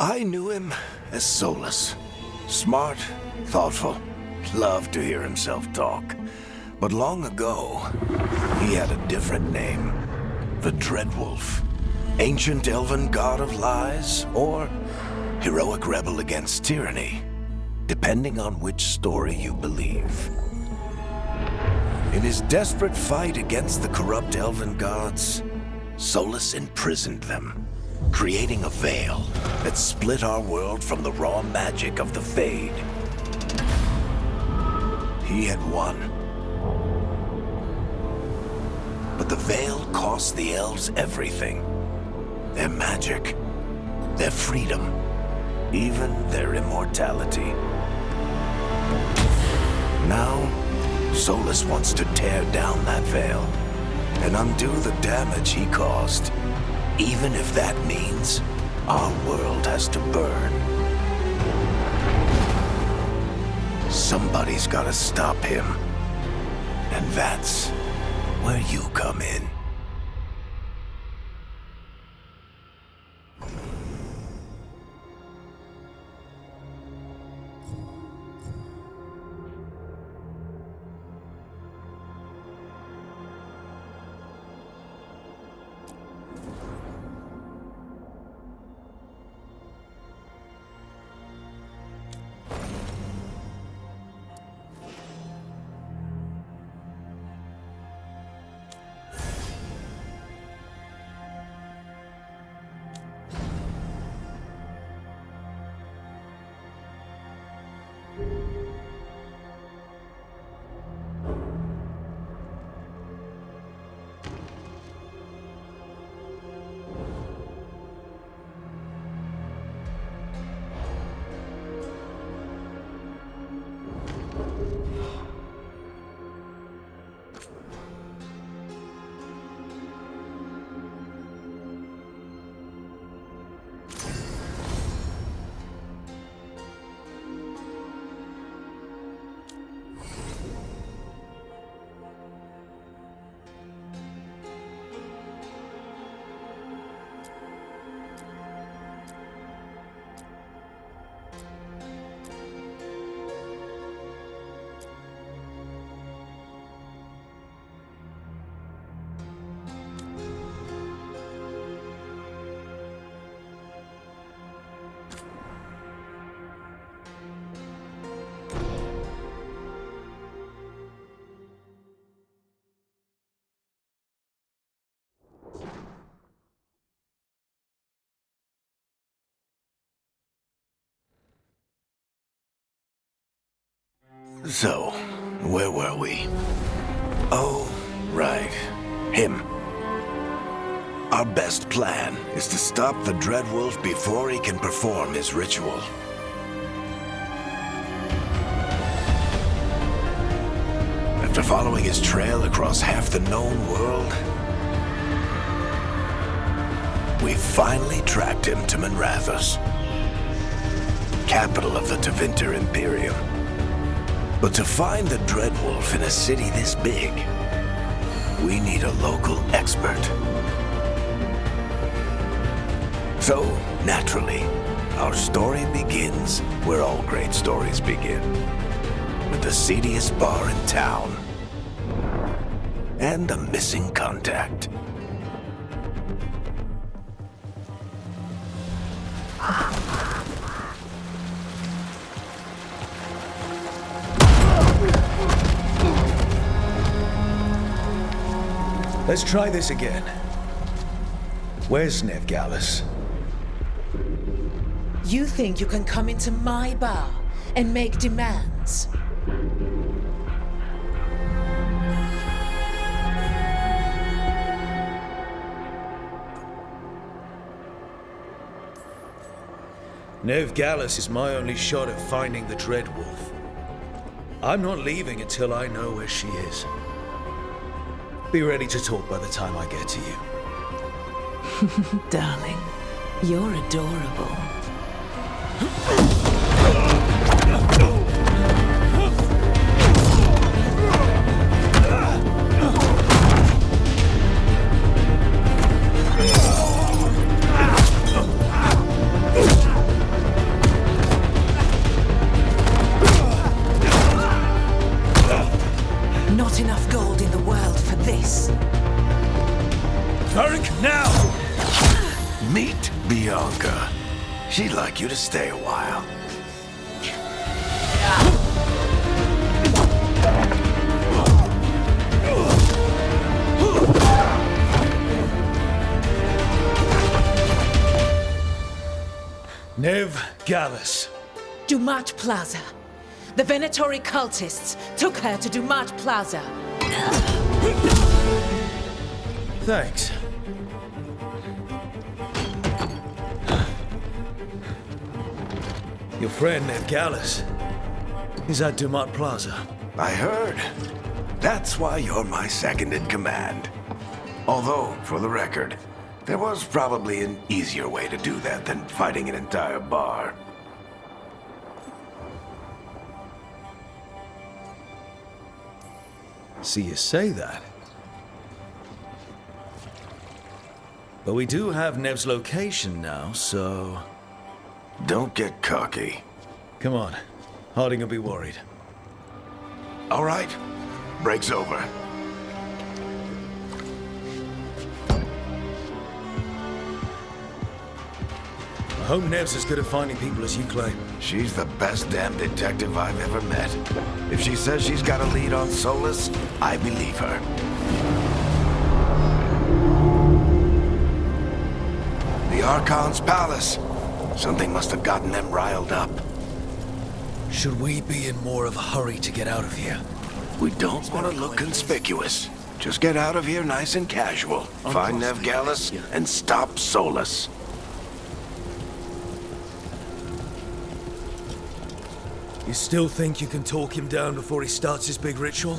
I knew him as Solus. Smart, thoughtful, loved to hear himself talk. But long ago, he had a different name. The Dreadwolf. Ancient elven god of lies, or heroic rebel against tyranny, depending on which story you believe. In his desperate fight against the corrupt elven gods, Solus imprisoned them, creating a veil that split our world from the raw magic of the Fade. He had won. But the veil cost the elves everything. Their magic, their freedom, even their immortality. Now, Solus wants to tear down that veil and undo the damage he caused, even if that means our world has to burn. Somebody's gotta stop him, and that's where you come in. So, where were we? Oh, right. Him. Our best plan is to stop the Dreadwolf before he can perform his ritual. After following his trail across half the known world, we finally tracked him to Manrathus, capital of the Tevinter Imperium. But to find the Dreadwolf in a city this big, we need a local expert. So, naturally, our story begins where all great stories begin, with the seediest bar in town and a missing contact. Let's try this again. Where's Veilguard? You think you can come into my bar and make demands? Veilguard is my only shot at finding the Dreadwolf. I'm not leaving until I know where she is. Be ready to talk by the time I get to you. Darling, you're adorable. Varric, now! Meet Bianca. She'd like you to stay a while. Nev Gallus. Dumat Plaza. The Venatori cultists took her to Dumat Plaza. Thanks. Your friend Nev Gallus is at Dumat Plaza. I heard. That's why you're my second in command. Although, for the record, there was probably an easier way to do that than fighting an entire bar. See, you say that. But we do have Nev's location now, so... Don't get cocky. Come on. Harding will be worried. All right. Break's over. I hope Nev's as good at finding people as you claim. She's the best damn detective I've ever met. If she says she's got a lead on Solus, I believe her. The Archon's palace. Something must have gotten them riled up. Should we be in more of a hurry to get out of here? We don't want to look conspicuous. Just get out of here nice and casual. Find Nev Gallus and stop Solus. You still think you can talk him down before he starts his big ritual?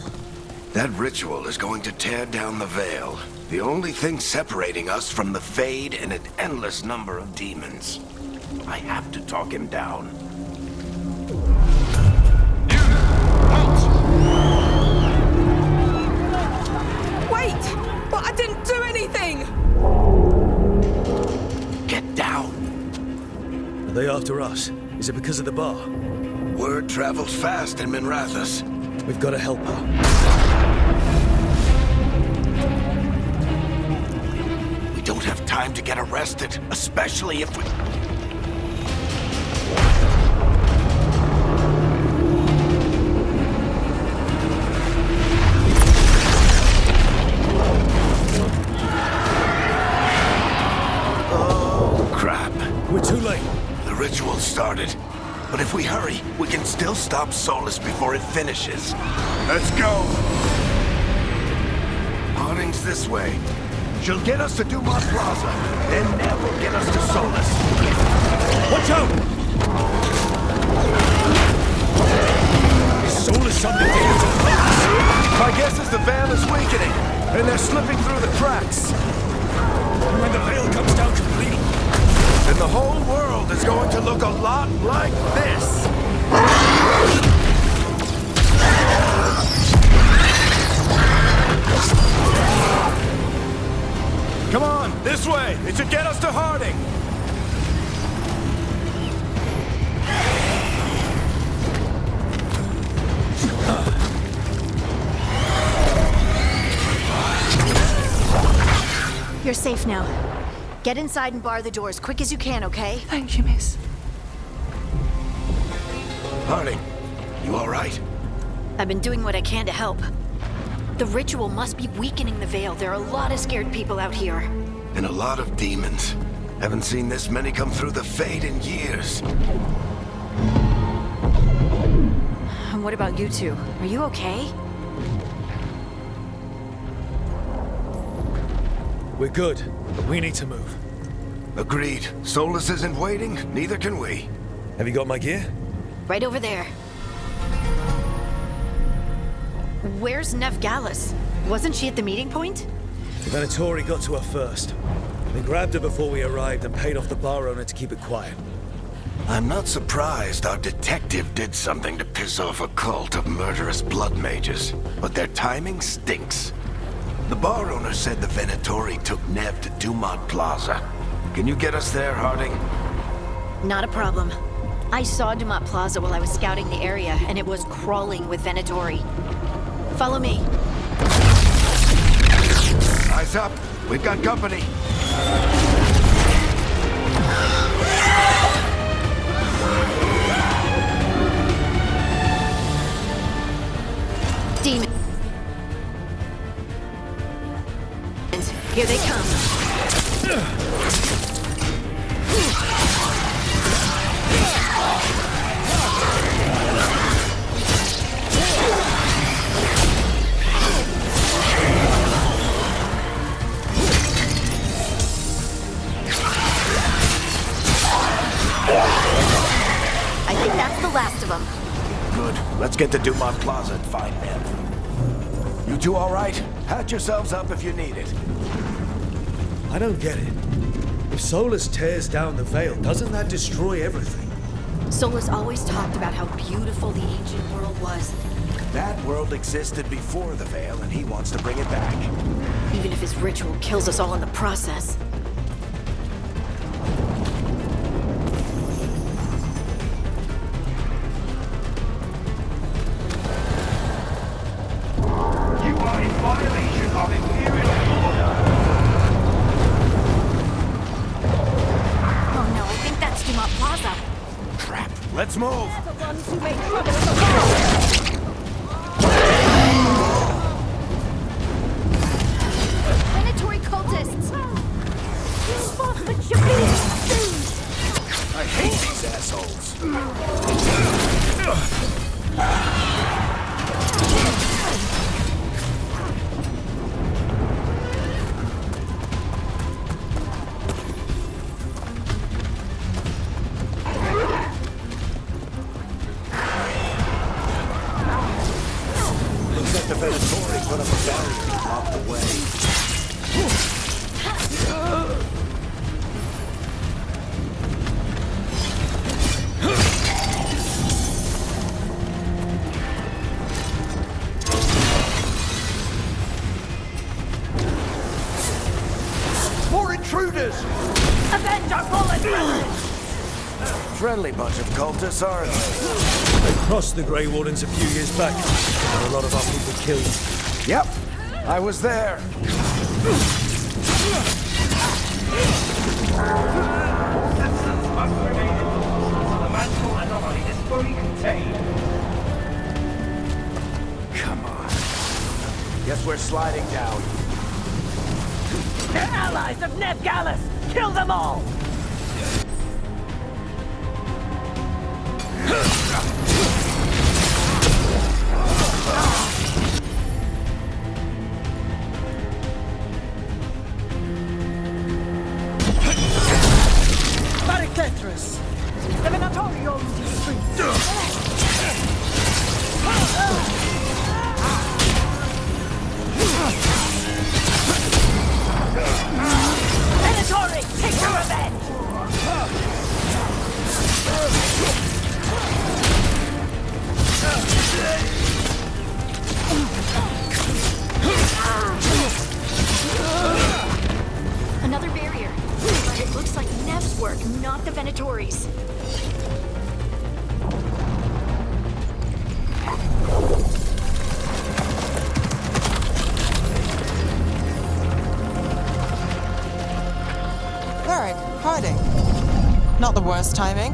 That ritual is going to tear down the Veil. The only thing separating us from the Fade and an endless number of demons. I have to talk him down. Wait! But I didn't do anything! Get down. Are they after us? Is it because of the bar? Word travels fast in Minrathous. We've got to help her. We don't have time to get arrested, especially if we... Oh, crap. We're too late. The ritual started. But if we hurry, we can still stop Solus before it finishes. Let's go! Harding's this way. She'll get us to Dumas Plaza, then Nev will get us to Solus. Watch out! Is Solus something dangerous? My guess is the Veil is weakening, and they're slipping through the cracks. And when the Veil comes down completely, And the whole world is going to look a lot like this. Come on, this way. It should get us to Harding. You're safe now. Get inside and bar the door as quick as you can, okay? Thank you, miss. Harding, you all right? I've been doing what I can to help. The ritual must be weakening the Veil. There are a lot of scared people out here. And a lot of demons. Haven't seen this many come through the Fade in years. And what about you two? Are you okay? we're good, but we need to move. Agreed. Solus isn't waiting, neither can we. Have you got my gear? Right over there. Where's Nev Gallus? Wasn't she at the meeting point? The Venatori got to her first. They grabbed her before we arrived and paid off the bar owner to keep it quiet. I'm not surprised our detective did something to piss off a cult of murderous blood mages, but their timing stinks. The bar owner said the Venatori took Nev to Dumont Plaza. Can you get us there, Harding? Not a problem. I saw Dumont Plaza while I was scouting the area, and it was crawling with Venatori. Follow me. Eyes up. We've got company. Demons. Here they come. I think that's the last of them. Good. Let's get to Dumont Plaza and find Nev. You two all right? Patch yourselves up if you need it. I don't get it. If Solus tears down the Veil, doesn't that destroy everything? Solus always talked about how beautiful the ancient world was, That world existed before the Veil, and he wants to bring it back. even if his ritual kills us all in the process. You are in violation of Imperial order. Oh no, I think that's Dumont Plaza. Crap. Let's move. The ones who make trouble in the world. Venatory cultists! I hate these assholes. Looks like the Venatori put up a barrier to block the way. More intruders! Avenge our fallen brethren! Friendly bunch of cultists, aren't they? They crossed the Grey Wardens a few years back. Had a lot of our people killed. Yep, I was there. Citizens must remain indoors. The magical anomaly is fully contained. Come on. Guess we're sliding down. They're allies of Nev Gallus! Kill them all! Barricators! The Venatorio Venatori, take your revenge! Another barrier. But it looks like Nev's work, not the Venatori's. Alright, hiding. Not the worst timing.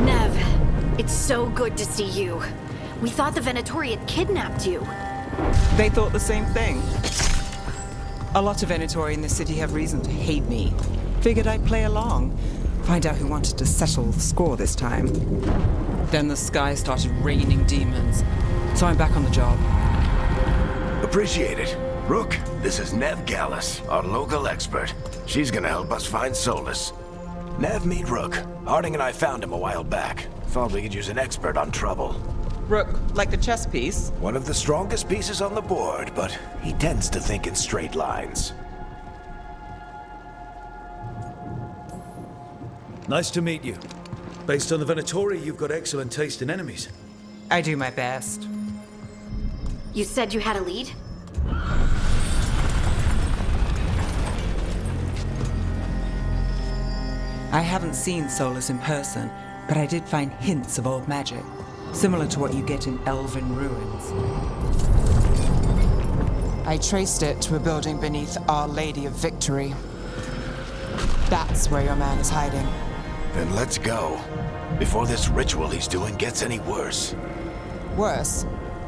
Nev, it's so good to see you. We thought the Venatori had kidnapped you. They thought the same thing. A lot of Venatori in the city have reason to hate me. Figured I'd play along. Find out who wanted to settle the score this time. Then the sky started raining demons. So I'm back on the job. Appreciate it. Rook, this is Nev Gallus, our local expert. She's gonna help us find Solus. Nev, meet Rook. Harding and I found him a while back. Thought we could use an expert on trouble. Rook, like the chess piece. One of the strongest pieces on the board, but he tends to think in straight lines. Nice to meet you. Based on the Venatori, you've got excellent taste in enemies. I do my best. You said you had a lead? I haven't seen Solus in person, but I did find hints of old magic, similar to what you get in elven ruins. I traced it to a building beneath Our Lady of Victory. That's where your man is hiding. Then let's go. Before this ritual he's doing gets any worse. Worse,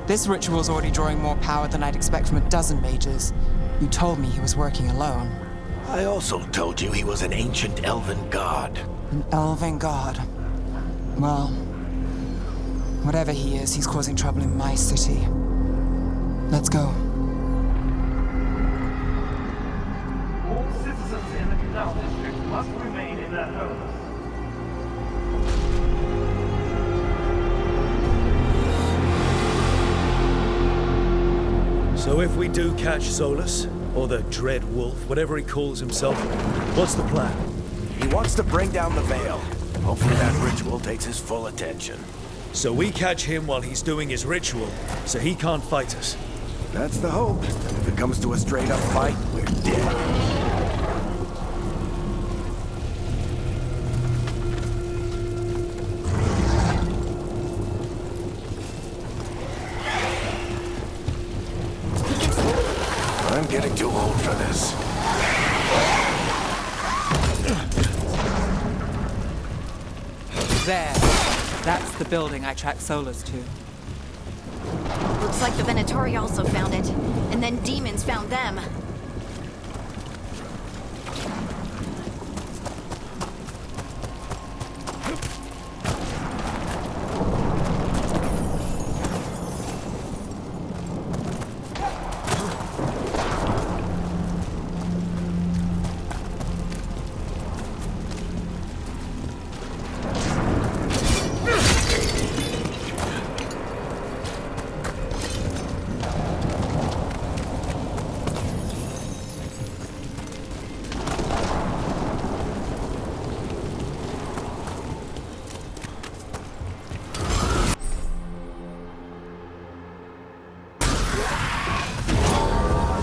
this ritual's already drawing more power than I'd expect from a dozen mages. You told me he was working alone. I also told you he was an ancient elven god. An elven god. Well, whatever he is, he's causing trouble in my city. Let's go. All citizens in the Canal District must remain in their homes. So if we do catch Solus, or the Dread Wolf, whatever he calls himself, what's the plan? He wants to bring down the Veil. Hopefully that ritual takes his full attention. So we catch him while he's doing his ritual, so he can't fight us. That's the hope. If it comes to a straight-up fight, we're dead. I'm getting too old for this. There. That's the building I tracked Solus to. Looks like the Venatori also found it, and then demons found them.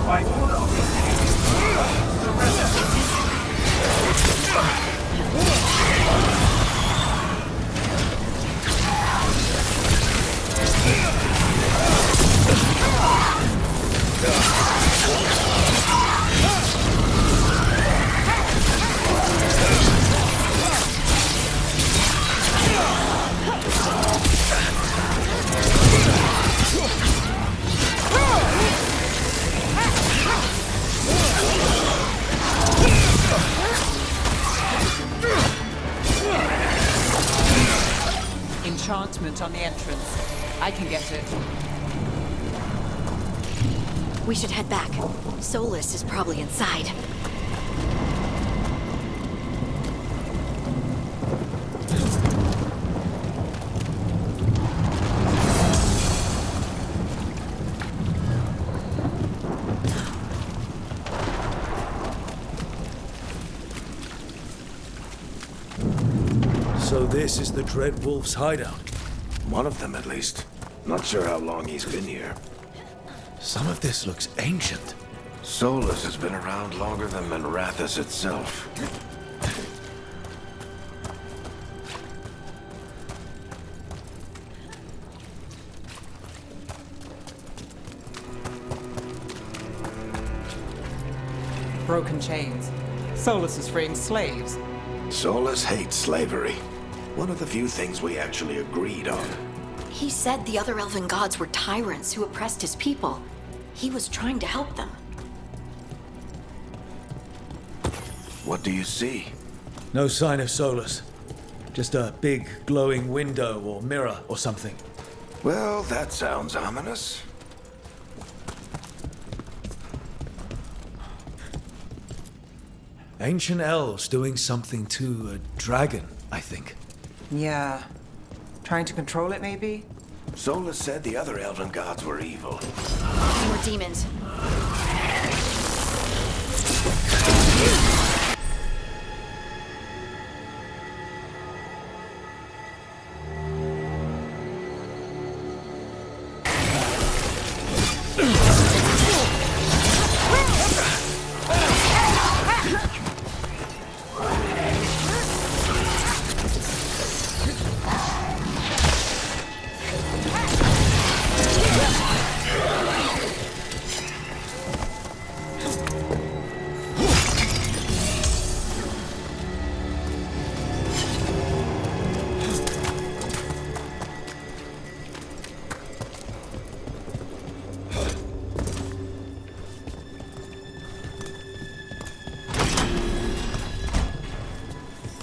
By order of the Enchantment on the entrance. I can get it. We should head back. Solus is probably inside. So this is the Dread Wolf's hideout. One of them, at least. Not sure how long he's been here. Some of this looks ancient. Solus has been around longer than Manrathus itself. Broken chains. Solus is freeing slaves. Solus hates slavery. One of the few things we actually agreed on. He said the other elven gods were tyrants who oppressed his people. He was trying to help them. What do you see? No sign of Solus. Just a big glowing window or mirror or something. Well, that sounds ominous. Ancient elves doing something to a dragon, I think. Yeah. Trying to control it, maybe? Solus said the other elven gods were evil. More demons.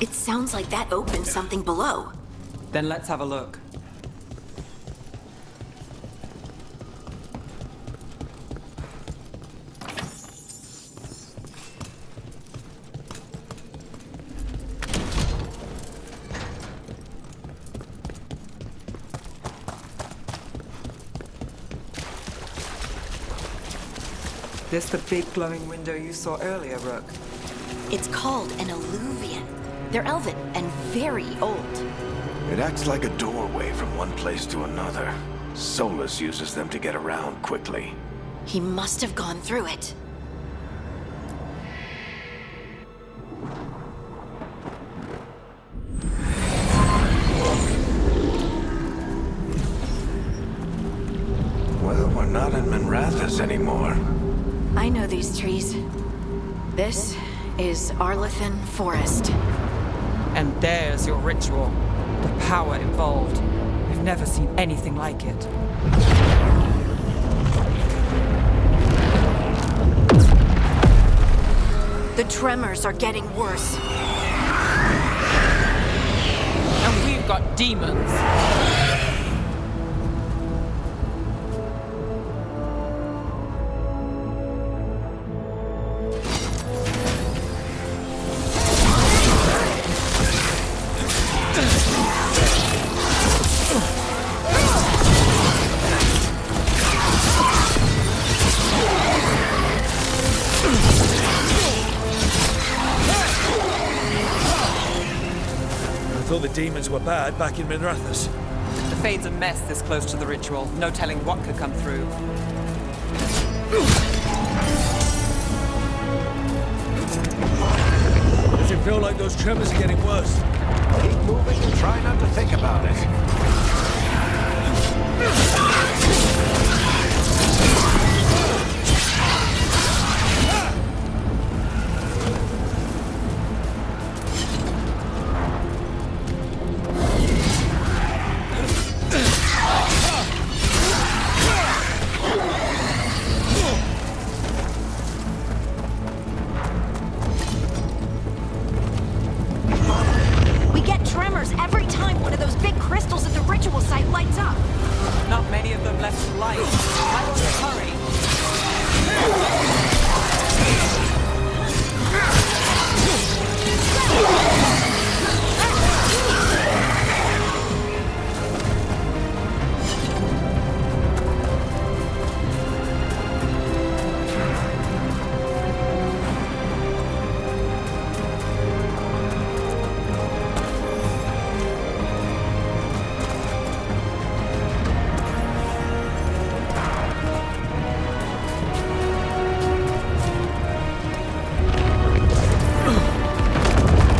It sounds like that opened something below. Then let's have a look. This the big glowing window you saw earlier, Rook? It's called an alluvian. They're elven and very old. It acts like a doorway from one place to another. Solus uses them to get around quickly. He must have gone through it. Well, we're not in Minrathous anymore. I know these trees. This is Arlethan Forest. And there's your ritual. The power involved. We've never seen anything like it. The tremors are getting worse. And we've got demons. I thought the demons were bad back in Minrathous. The Fade's a mess this close to the ritual. No telling what could come through. Does it feel like those tremors are getting worse? Keep moving and try not to think about it. We get tremors every time one of those big crystals at the ritual site lights up. Not many of them left to light. I want to hurry.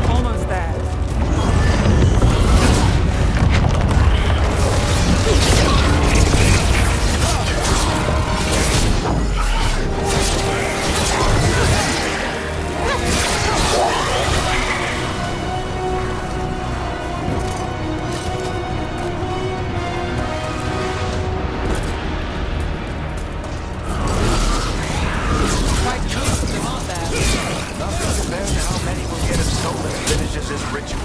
Almost there. Quite close to them, aren't there? Nothing compared to how many we'll get if Solus finishes his ritual.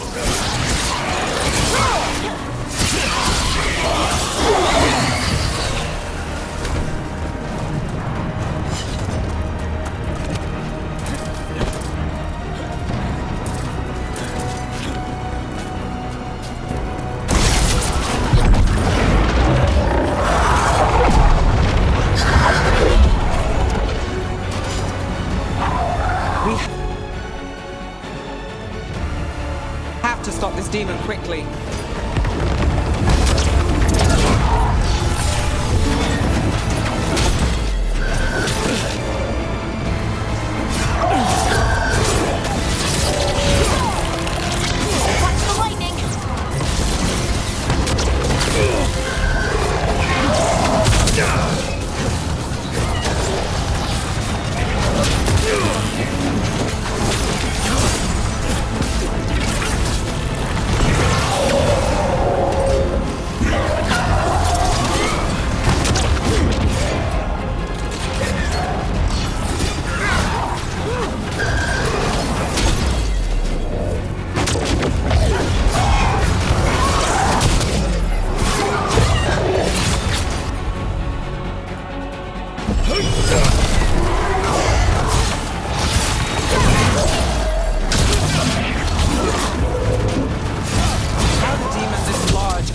We have to stop this demon quickly. Watch the lightning!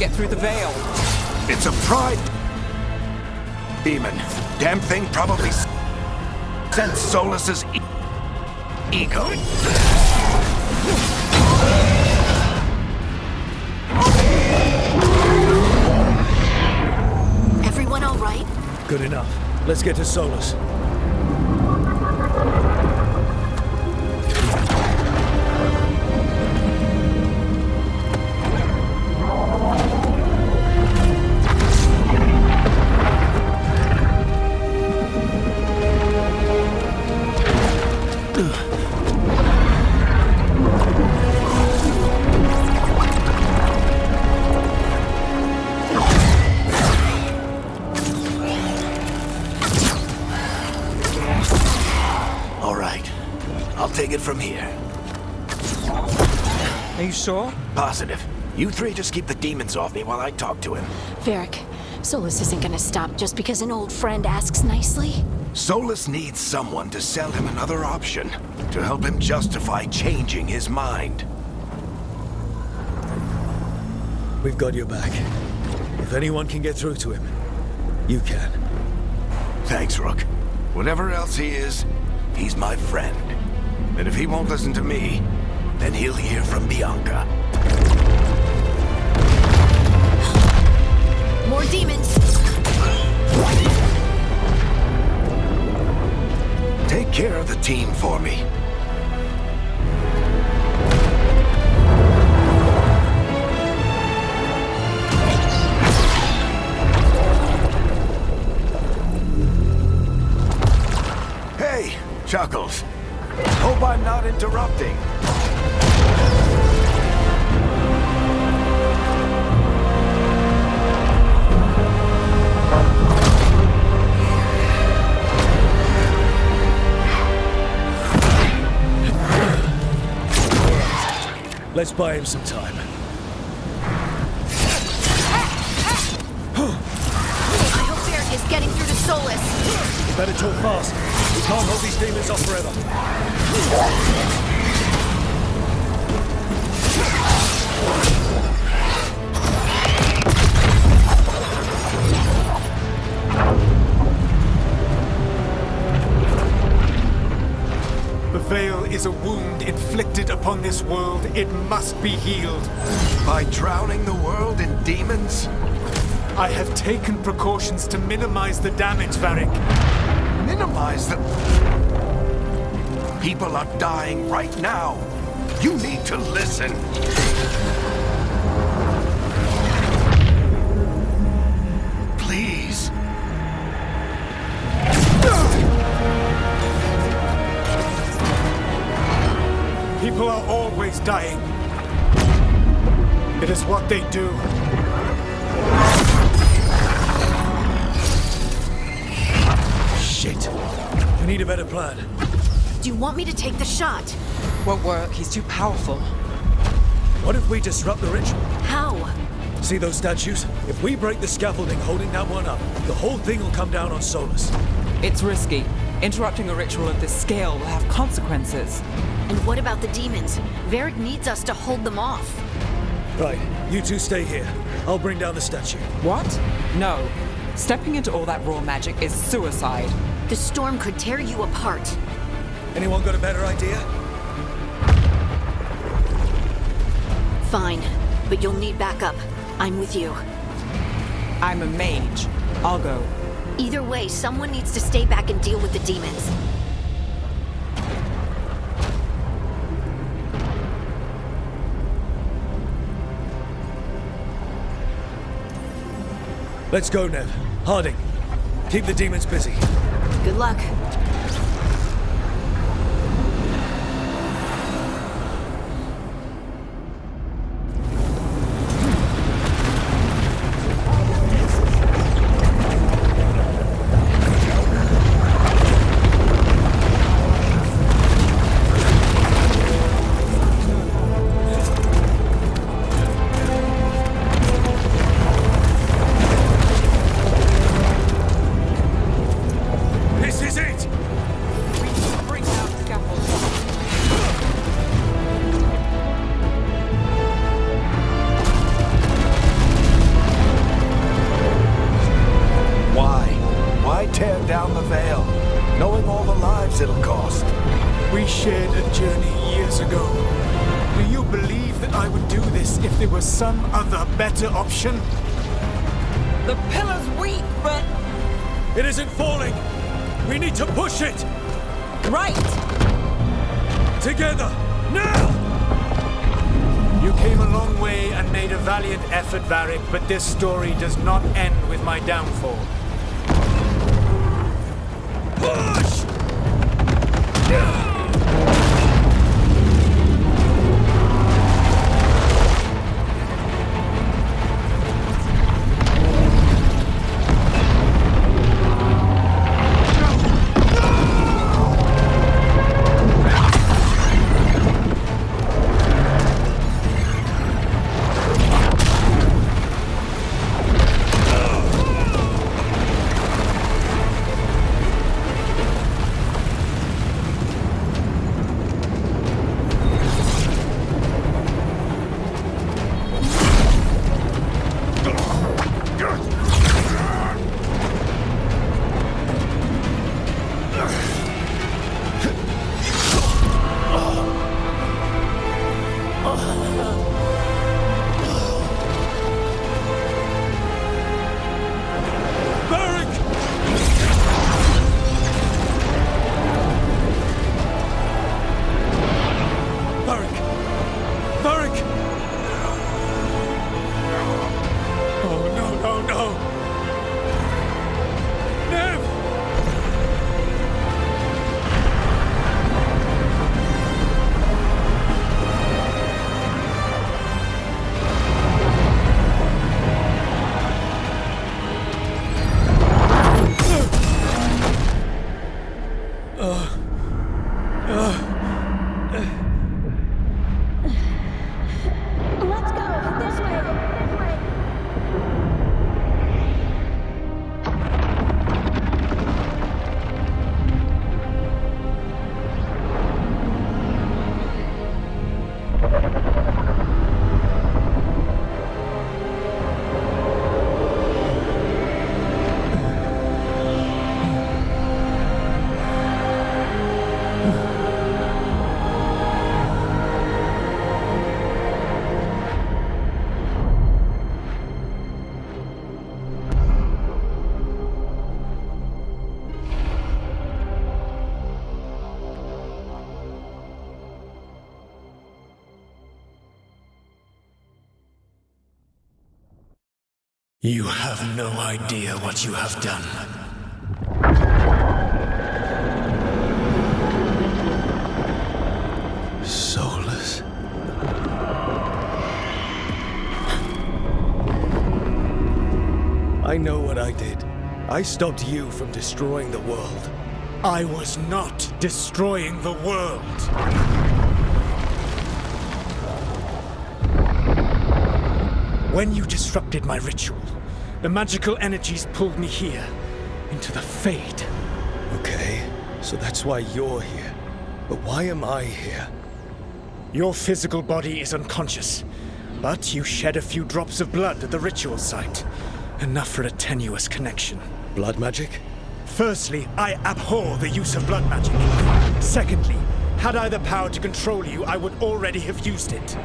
get through the veil. It's a pride demon. Damn thing probably sent Solus's ego. Everyone all right? Good enough. Let's get to Solus. All right. I'll take it from here. Are you sure? Positive. You three just keep the demons off me while I talk to him. Varric, Solus isn't gonna stop just because an old friend asks nicely. Solus needs someone to sell him another option, to help him justify changing his mind. We've got your back. If anyone can get through to him, you can. Thanks, Rook. Whatever else he is, he's my friend. And if he won't listen to me, then he'll hear from Bianca. More demons! Take care of the team for me. Hey, Chuckles. Hope I'm not interrupting. Let's buy him some time. I hope Varric is getting through to Solus. You better talk fast. We can't hold these demons off forever. The Veil is a wound inflicted upon this world. It must be healed. By drowning the world in demons? I have taken precautions to minimize the damage, Varric. Minimize the... People are dying right now. You need to listen. Please. People are always dying. It is what they do. Shit. We need a better plan. Do you want me to take the shot? Won't work. He's too powerful. What if we disrupt the ritual? How? See those statues? If we break the scaffolding holding that one up, the whole thing will come down on Solus. It's risky. Interrupting a ritual of this scale will have consequences. And what about the demons? Varric needs us to hold them off. Right, you two stay here. I'll bring down the statue. What? No. Stepping into all that raw magic is suicide. The storm could tear you apart. Anyone got a better idea? Fine, but you'll need backup. I'm with you. I'm a mage. I'll go. Either way, someone needs to stay back and deal with the demons. Let's go, Nev. Harding, keep the demons busy. Good luck. This is it! led a journey years ago. Do you believe that I would do this if there was some other better option? The pillar's weak, but... It isn't falling! We need to push it! Right! Together! Now! You came a long way and made a valiant effort, Varric, but this story does not end with my downfall. Push! You have no idea what you have done. Soulless. I know what I did. I stopped you from destroying the world. I was not destroying the world. When you disrupted my ritual, the magical energies pulled me here, into the Fade. Okay, so that's why you're here. But why am I here? Your physical body is unconscious, but you shed a few drops of blood at the ritual site. Enough for a tenuous connection. Blood magic? Firstly, I abhor the use of blood magic. Secondly, had I the power to control you, I would already have used it.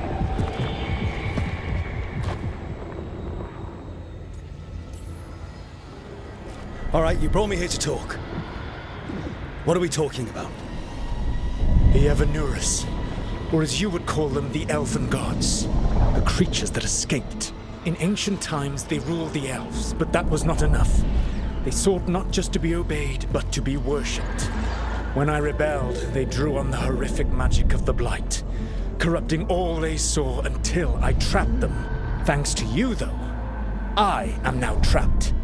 All right, you brought me here to talk. What are we talking about? The Evanuris, or as you would call them, the Elven Gods. The creatures that escaped. In ancient times, they ruled the elves, but that was not enough. They sought not just to be obeyed, but to be worshipped. When I rebelled, they drew on the horrific magic of the Blight, corrupting all they saw until I trapped them. Thanks to you, though, I am now trapped,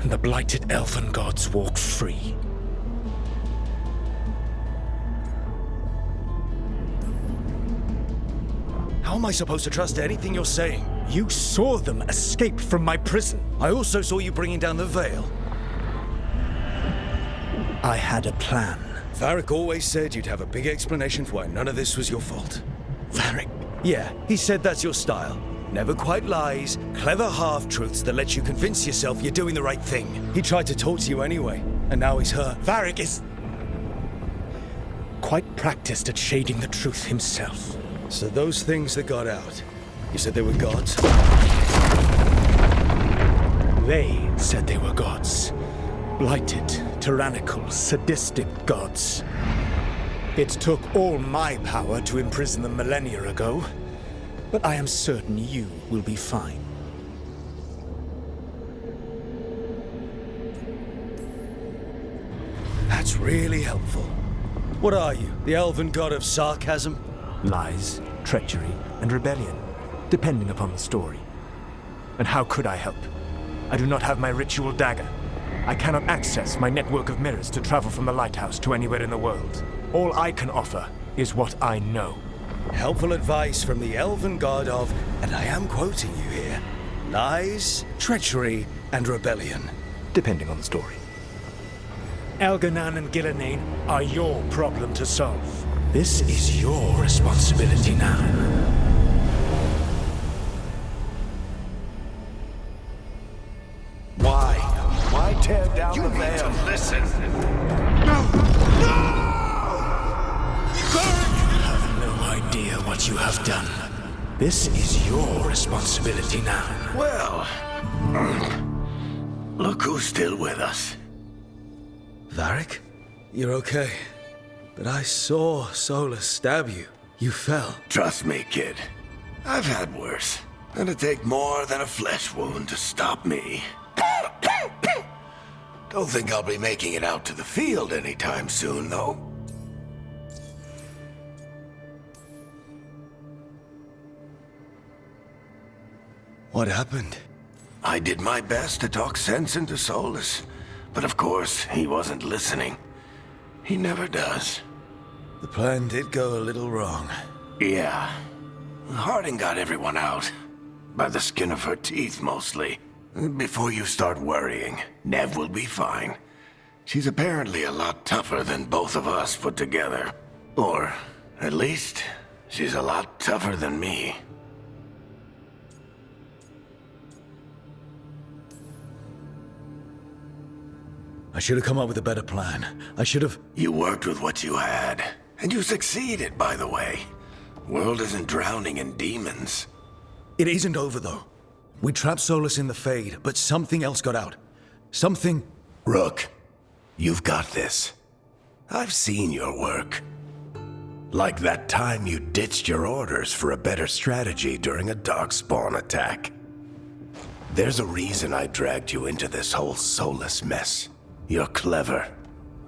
and the blighted Elven Gods walk free. How am I supposed to trust anything you're saying? You saw them escape from my prison. I also saw you bringing down the Veil. I had a plan. Varric always said you'd have a big explanation for why none of this was your fault. Varric? Yeah, he said that's your style. Never quite lies, clever half-truths that let you convince yourself you're doing the right thing. He tried to talk to you anyway, and now he's hurt. Varric is... quite practiced at shading the truth himself. So those things that got out, you said they were gods? They said they were gods. Blighted, tyrannical, sadistic gods. It took all my power to imprison them millennia ago, but I am certain you will be fine. That's really helpful. What are you, the elven god of sarcasm? Lies, treachery, and rebellion, depending upon the story. And how could I help? I do not have my ritual dagger. I cannot access my network of mirrors to travel from the lighthouse to anywhere in the world. All I can offer is what I know. Helpful advice from the elven god of, and I am quoting you here, lies, treachery, and rebellion. Depending on the story. Elganan and Gillenane are your problem to solve. This is your responsibility now. Why tear down the veil? Listen. You have no idea what you have done. This is your responsibility now. Well, look who's still with us. Varric? You're okay. But I saw Solus stab you. You fell. Trust me, kid. I've had worse. It'd take more than a flesh wound to stop me. Don't think I'll be making it out to the field anytime soon, though. What happened? I did my best to talk sense into Solus, but of course, he wasn't listening. He never does. The plan did go a little wrong. Yeah. Harding got everyone out. By the skin of her teeth, mostly. Before you start worrying, Nev will be fine. She's apparently a lot tougher than both of us put together. Or, at least, she's a lot tougher than me. I should have come up with a better plan. I should have... You worked with what you had. And you succeeded, by the way. World isn't drowning in demons. It isn't over, though. We trapped Solus in the Fade, but something else got out. Something... Rook, you've got this. I've seen your work. Like that time you ditched your orders for a better strategy during a darkspawn attack. There's a reason I dragged you into this whole Solus mess. You're clever,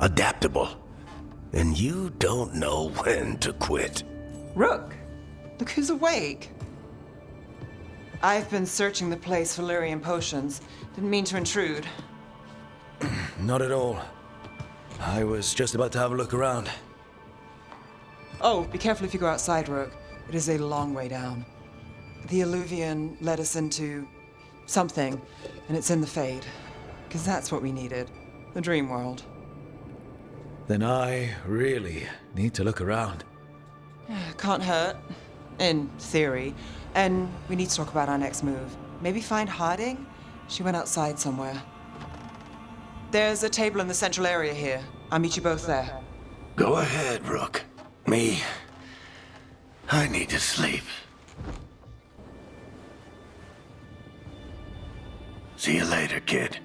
adaptable, and you don't know when to quit. Rook, look who's awake. I've been searching the place for Lyrian potions. Didn't mean to intrude. Not at all. I was just about to have a look around. Oh, be careful if you go outside, Rook. It is a long way down. The Alluvian led us into something, and it's in the Fade. Because that's what we needed. The dream world. Then I really need to look around. Can't hurt. In theory. And we need to talk about our next move. Maybe find Harding? She went outside somewhere. There's a table in the central area here. I'll meet you both there. Go ahead, Rook. Me, I need to sleep. See you later, kid.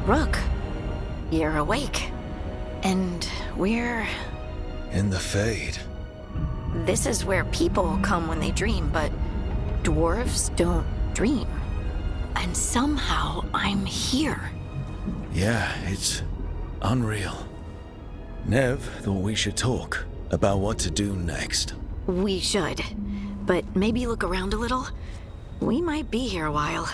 Rook, you're awake. And we're... In the Fade. This is where people come when they dream, but dwarves don't dream. And somehow I'm here. Yeah, it's unreal. Nev thought we should talk about what to do next. We should. But maybe look around a little. We might be here a while.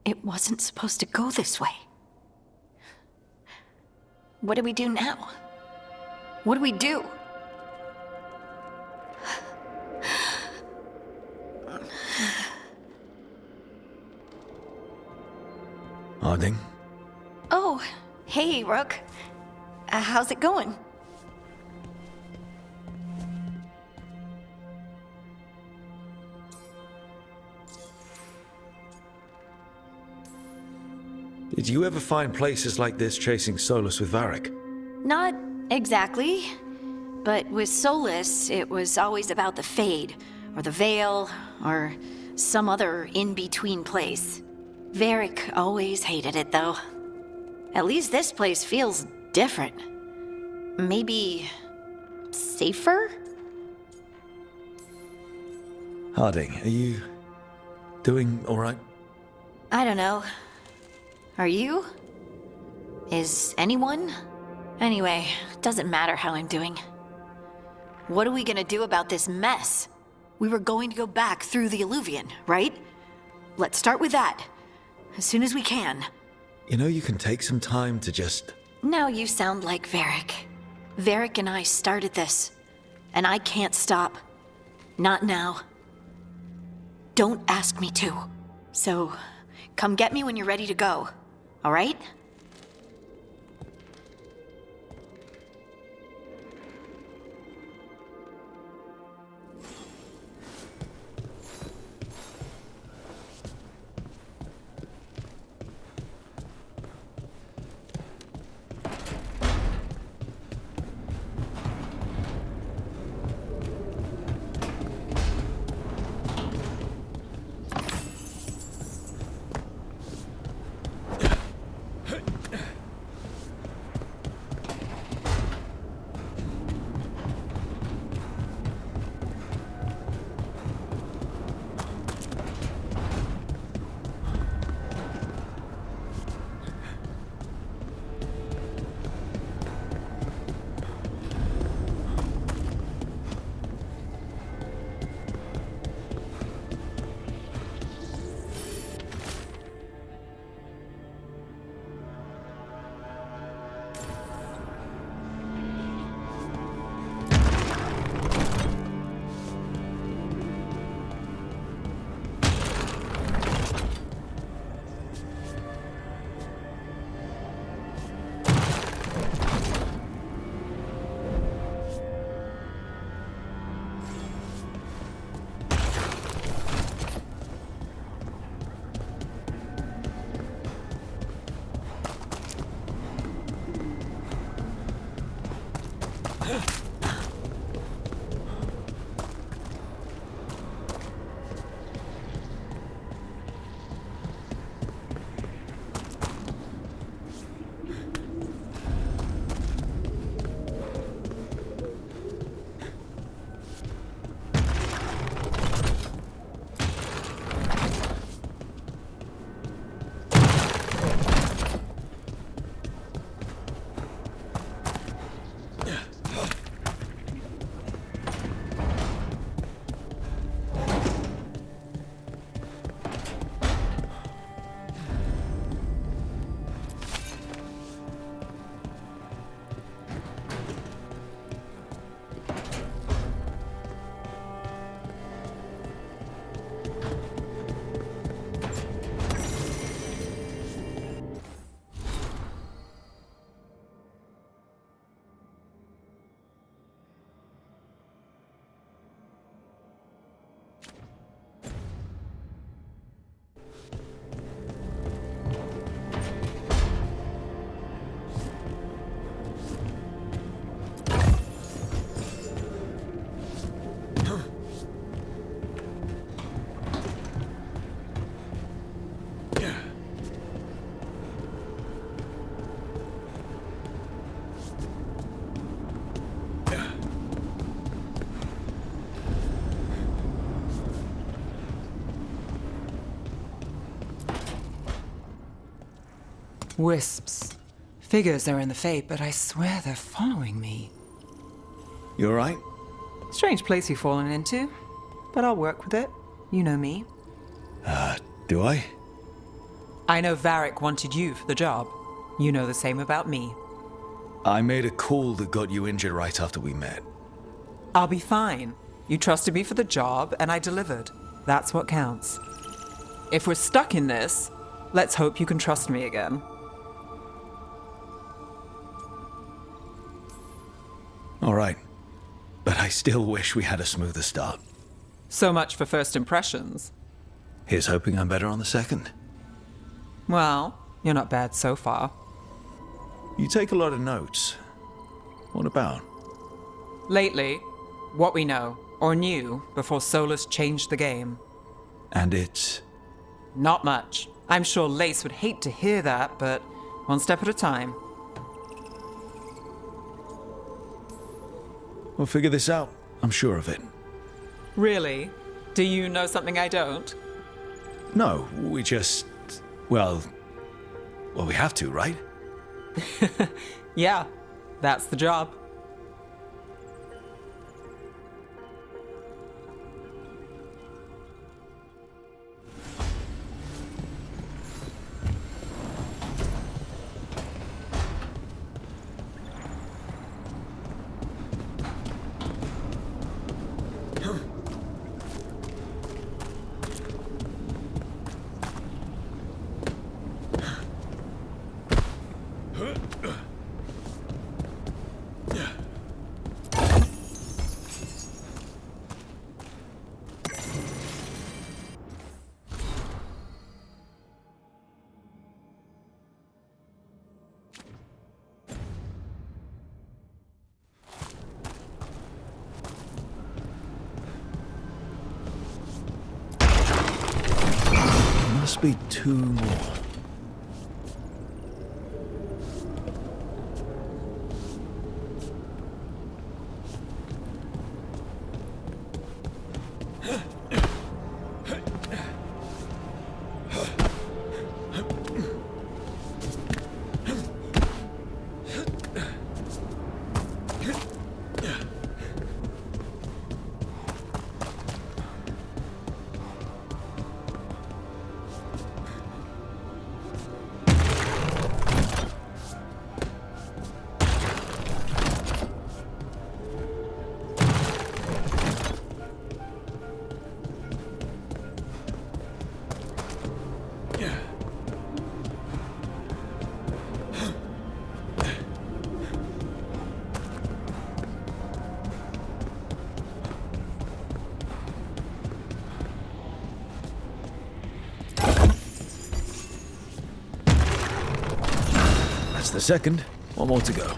It wasn't supposed to go this way. What do we do now? What do we do? Harding? Oh, hey, Rook. How's it going? Did you ever find places like this chasing Solus with Varric? Not exactly. But with Solus, it was always about the Fade, or the Veil, or some other in-between place. Varric always hated it, though. At least this place feels different. Maybe... safer? Harding, are you... doing alright? I don't know. Are you? Is anyone? Anyway, doesn't matter how I'm doing. What are we gonna do about this mess? we were going to go back through the Illuvian, right? Let's start with that. As soon as we can. You know, you can take some time to just... Now you sound like Varric. Varric and I started this. And I can't stop. Not now. Don't ask me to. So, come get me when you're ready to go. All right? Wisps. Figures are in the Fate, but I swear they're following me. You alright? Strange place you've fallen into, but I'll work with it. You know me. Do I? I know Varric wanted you for the job. You know the same about me. I made a call that got you injured right after we met. I'll be fine. You trusted me for the job, and I delivered. That's what counts. If we're stuck in this, let's hope you can trust me again. All right. But I still wish we had a smoother start. So much for first impressions. Here's hoping I'm better on the second. Well, you're not bad so far. You take a lot of notes. What about? Lately, what we know, or knew, before Solus changed the game. And it's... Not much. I'm sure Lace would hate to hear that, but one step at a time. We'll figure this out. I'm sure of it. Really? Do you know something I don't? No, we just... Well, we have to, right? Yeah, that's the job. be 2 more. That's the second. 1 more to go.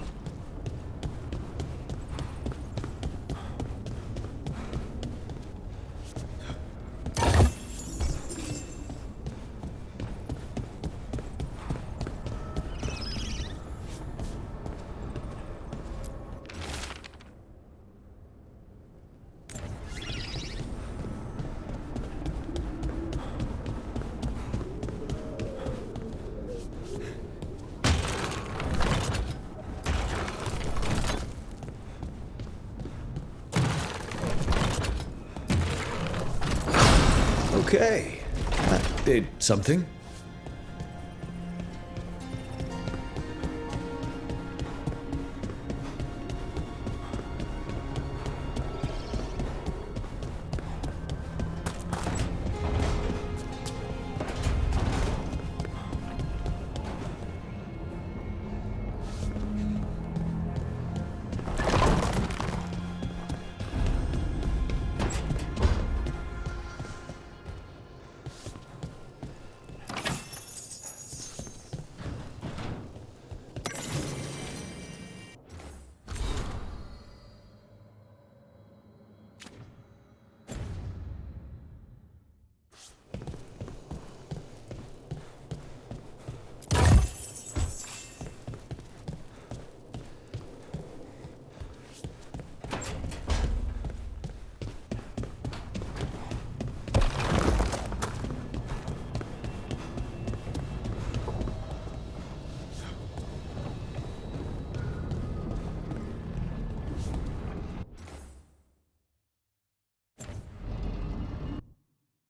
Okay, that did something.